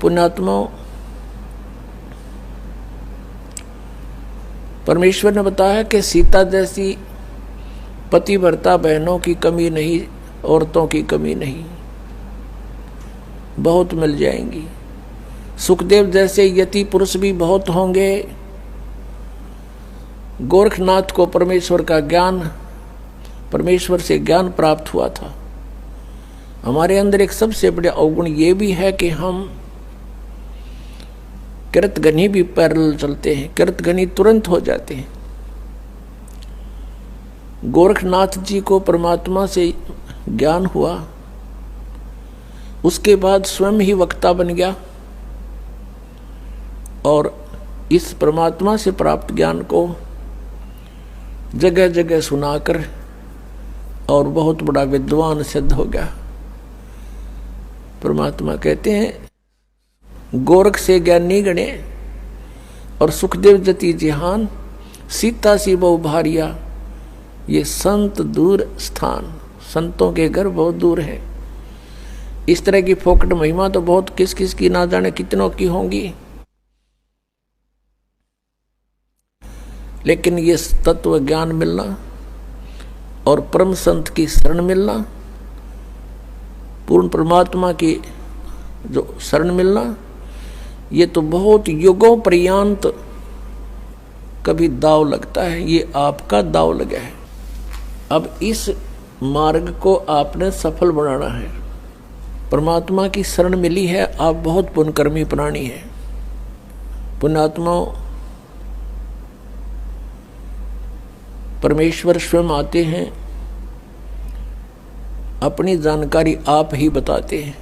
पुण्यात्माओं, परमेश्वर ने बताया कि सीता जैसी पतिव्रता बहनों की कमी नहीं, औरतों की कमी नहीं, बहुत मिल जाएंगी। सुखदेव जैसे यति पुरुष भी बहुत होंगे। गोरखनाथ को परमेश्वर का ज्ञान, परमेश्वर से ज्ञान प्राप्त हुआ था। हमारे अंदर एक सबसे बड़ा अवगुण ये भी है कि हम कृतघ्नी भी पैरेलल चलते हैं, कृतघ्नी तुरंत हो जाते हैं। गोरखनाथ जी को परमात्मा से ज्ञान हुआ, उसके बाद स्वयं ही वक्ता बन गया और इस परमात्मा से प्राप्त ज्ञान को जगह जगह सुनाकर और बहुत बड़ा विद्वान सिद्ध हो गया। परमात्मा कहते हैं गोरख से ज्ञानी गणे और सुखदेव जति जिहान, सीता सी बहु भारिया, ये संत दूर स्थान, संतों के घर बहुत दूर है। इस तरह की फोकट महिमा तो बहुत किस किस की ना जाने कितनों की होंगी, लेकिन ये तत्व ज्ञान मिलना और परम संत की शरण मिलना, पूर्ण परमात्मा की जो शरण मिलना, ये तो बहुत युगों पर्यंत कभी दाव लगता है। ये आपका दाव लगा है। अब इस मार्ग को आपने सफल बनाना है। परमात्मा की शरण मिली है, आप बहुत पुण्यकर्मी प्राणी हैं। पुण्यात्माओं, परमेश्वर स्वयं आते हैं, अपनी जानकारी आप ही बताते हैं।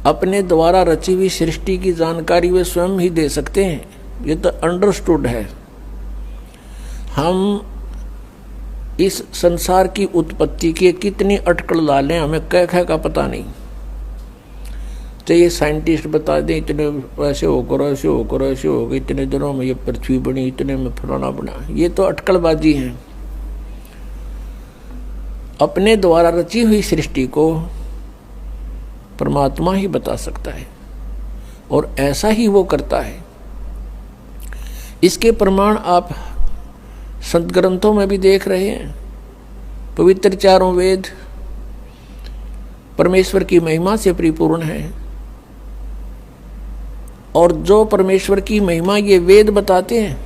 अपने द्वारा रची हुई सृष्टि की जानकारी वे स्वयं ही दे सकते हैं, ये तो अंडरस्टूड है। हम इस संसार की उत्पत्ति के कितनी अटकल डालें, हमें कह का पता नहीं। चाहिए साइंटिस्ट बता दें इतने ऐसे होकर ऐसे होकर ऐसे हो गए, इतने दिनों में ये पृथ्वी बनी, इतने में फलाना बना, ये तो अटकलबाजी है। अपने द्वारा रची हुई सृष्टि को परमात्मा ही बता सकता है और ऐसा ही वो करता है। इसके प्रमाण आप संत ग्रंथों में भी देख रहे हैं। पवित्र चारों वेद परमेश्वर की महिमा से परिपूर्ण है और जो परमेश्वर की महिमा ये वेद बताते हैं,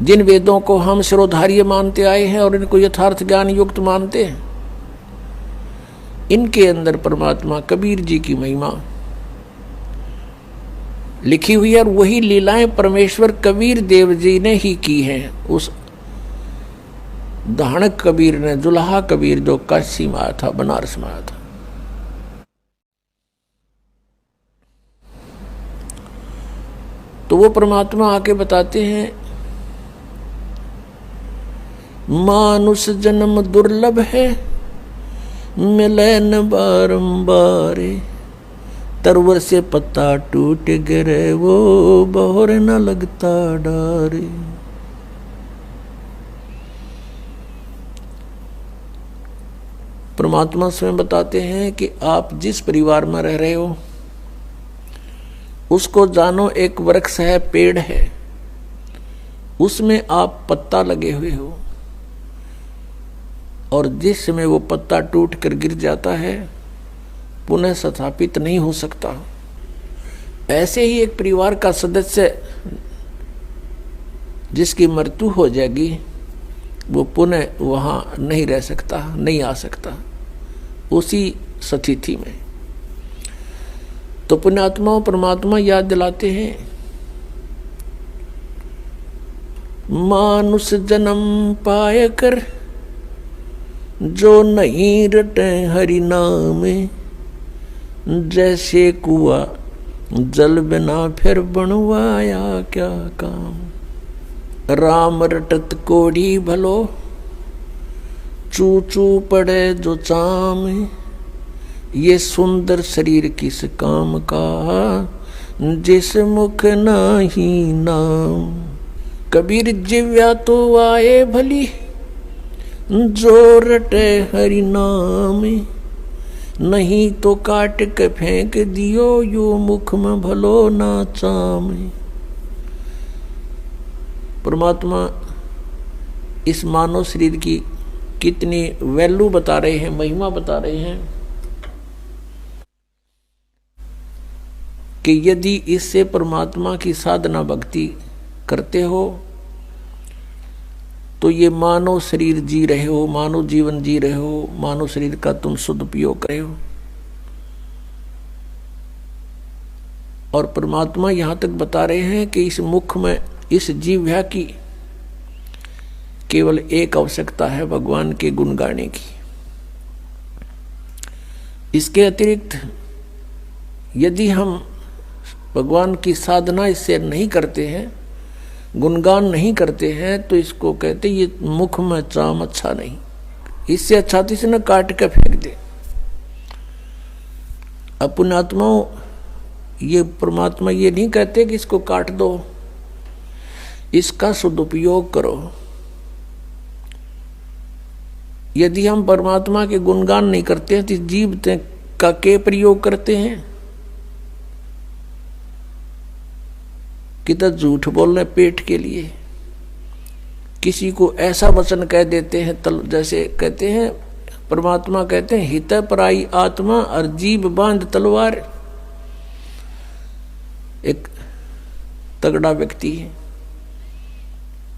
जिन वेदों को हम शिरोधार्य मानते आए हैं और इनको यथार्थ ज्ञान युक्त मानते हैं, इनके अंदर परमात्मा कबीर जी की महिमा लिखी हुई है और वही लीलाएं परमेश्वर कबीर देव जी ने ही की हैं। उस दहाड़क कबीर ने, जुल्हा कबीर जो काशी में आया था, बनारस में आया था। तो वो परमात्मा आके बताते हैं, मानुष जन्म दुर्लभ है, मिले न बारंबार, तरवर से पत्ता टूट गिरे, वो बहोर न लगता डारे। परमात्मा स्वयं बताते हैं कि आप जिस परिवार में रह रहे हो उसको जानो एक वृक्ष है, पेड़ है, उसमें आप पत्ता लगे हुए हो और जिस समय वो पत्ता टूट कर गिर जाता है पुनः स्थापित नहीं हो सकता। ऐसे ही एक परिवार का सदस्य जिसकी मृत्यु हो जाएगी वो पुनः वहां नहीं रह सकता, नहीं आ सकता उसी स्थिति में। तो पुण्यात्माओं, परमात्मा याद दिलाते हैं, मानुष जन्म पाए कर जो नहीं रटे हरि नाम, जैसे कुआ जल बिना फिर बनवाया क्या काम। राम रटत कोड़ी भलो, चू चू पड़े जो चाम, ये सुंदर शरीर किस काम का, जिस मुख नाही नाम। कबीर जिव्या तो आए भली, जो रटे हरि नाम, नहीं तो काट के फेंक दियो, यो मुख में भलो ना चामे। परमात्मा इस मानव शरीर की कितनी वैल्यू बता रहे हैं, महिमा बता रहे हैं कि यदि इससे परमात्मा की साधना भक्ति करते हो तो ये मानव शरीर जी रहे हो, मानव जीवन जी रहे हो, मानव शरीर का तुम सदुपयोग कर रहे हो। और परमात्मा यहां तक बता रहे हैं कि इस मुख में, इस जीव्या की केवल एक आवश्यकता है, भगवान के गुण गाने की। इसके अतिरिक्त यदि हम भगवान की साधना इससे नहीं करते हैं, गुणगान नहीं करते हैं, तो इसको कहते ये मुख में चाम अच्छा नहीं, इससे अच्छा तो इसे न काट के फेंक दे। अपने आत्माओं, ये परमात्मा ये नहीं कहते कि इसको काट दो, इसका सदुपयोग करो। यदि हम परमात्मा के गुणगान नहीं करते हैं तो जीव का के प्रयोग करते हैं कि तो झूठ बोलने पेट के लिए, किसी को ऐसा वचन कह देते हैं, जैसे कहते हैं परमात्मा कहते हैं हित पराई आत्मा और जीव बांध तलवार। एक तगड़ा व्यक्ति है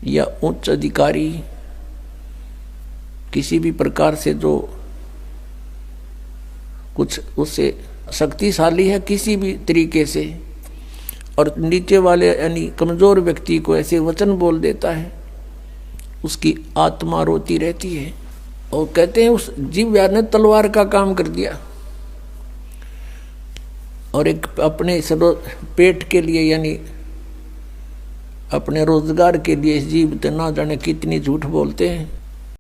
या उच्च अधिकारी किसी भी प्रकार से जो कुछ उससे शक्तिशाली है किसी भी तरीके से, और नीचे वाले यानी कमजोर व्यक्ति को ऐसे वचन बोल देता है, उसकी आत्मा रोती रहती है। और कहते हैं उस जीव ने तलवार का काम कर दिया, और एक अपने पेट के लिए यानी अपने रोजगार के लिए जीव ना जाने कितनी झूठ बोलते हैं।